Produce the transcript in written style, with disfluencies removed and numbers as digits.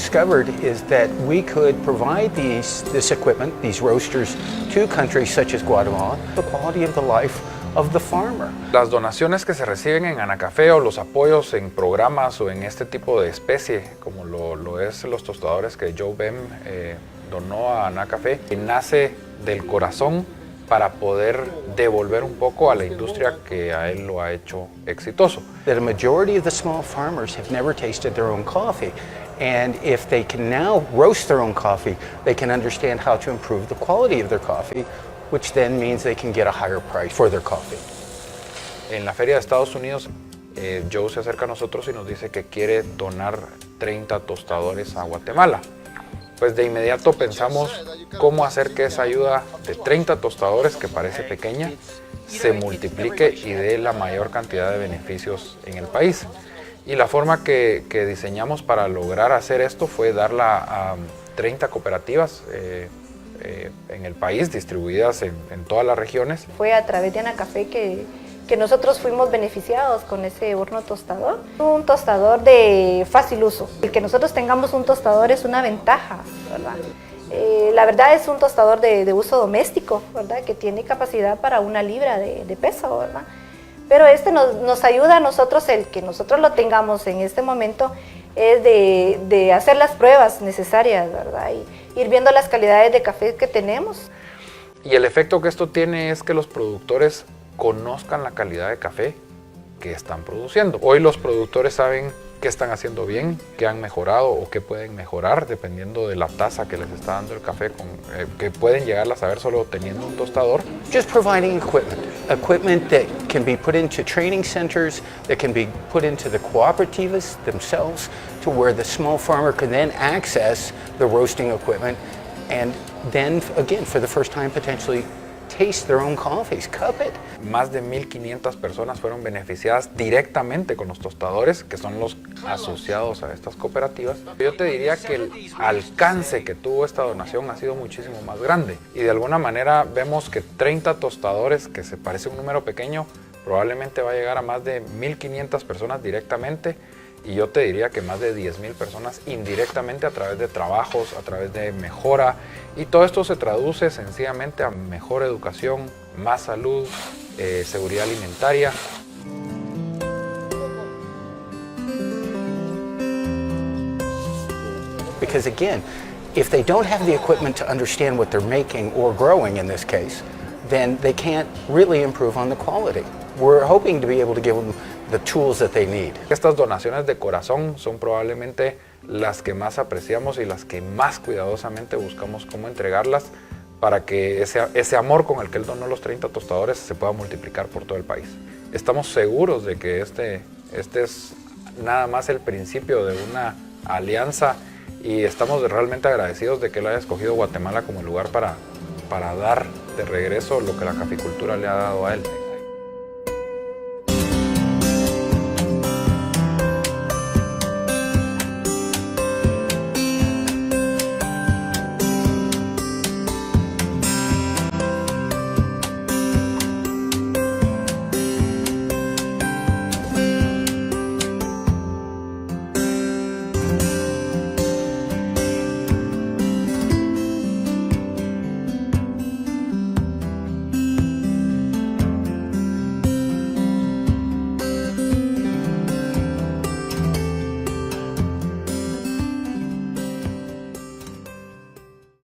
discovered is that we could provide this equipment, these roasters, to countries such as Guatemala, the quality of the life of the farmer. Las donaciones que se reciben en Anacafé o los apoyos en programas o en este tipo de especie, como lo es los tostadores que Joe Bem donó a Anacafé, nace del corazón para poder devolver un poco a la industria que a él lo ha hecho exitoso. That a majority of the small farmers have never tasted their own coffee, and if they can now roast their own coffee, they can understand how to improve the quality of their coffee, which then means they can get a higher price for their coffee. En la feria de Estados Unidos, Joe se acerca a nosotros y nos dice que quiere donar 30 tostadores a Guatemala. Pues de inmediato pensamos cómo hacer que esa ayuda de 30 tostadores, que parece pequeña, se multiplique y dé la mayor cantidad de beneficios en el país. Y la forma que diseñamos para lograr hacer esto fue darla a 30 cooperativas en el país, distribuidas en todas las regiones. Fue a través de Anacafé que nosotros fuimos beneficiados con ese horno tostador. Un tostador de fácil uso. El que nosotros tengamos un tostador es una ventaja, ¿verdad? La verdad es un tostador de uso doméstico, ¿verdad? Que tiene capacidad para 1 libra de peso, ¿verdad? Pero este nos ayuda a nosotros, el que nosotros lo tengamos en este momento, es de hacer las pruebas necesarias, ¿verdad? Y ir viendo las calidades de café que tenemos. Y el efecto que esto tiene es que los productores conozcan la calidad de café que están produciendo. Hoy los productores saben qué están haciendo bien, qué han mejorado o qué pueden mejorar dependiendo de la taza que les está dando el café, que pueden llegar a saber solo teniendo un tostador. Just providing equipment that can be put into training centers, that can be put into the cooperatives themselves, to where the small farmer can then access the roasting equipment and then again for the first time potentially taste their own coffees, cup it. Más de 1,500 personas fueron beneficiadas directamente con los tostadores, que son los asociados a estas cooperativas. Yo te diría que el alcance que tuvo esta donación ha sido muchísimo más grande. Y de alguna manera vemos que 30 tostadores, que se parece un número pequeño, probablemente va a llegar a más de 1,500 personas directamente. Y yo te diría que más de 10,000 personas indirectamente a través de trabajos, a través de mejora. Y todo esto se traduce sencillamente a mejor educación, más salud, seguridad alimentaria. Because again, if they don't have the equipment to understand what they're making or growing in this case, then they can't really improve on the quality. We're hoping to be able to give them the tools that they need. Estas donaciones de corazón son probablemente las que más apreciamos y las que más cuidadosamente buscamos cómo entregarlas para que ese amor con el que él donó los 30 tostadores se pueda multiplicar por todo el país. Estamos seguros de que este es nada más el principio de una alianza y estamos realmente agradecidos de que él haya escogido Guatemala como lugar para dar de regreso lo que la caficultura le ha dado a él.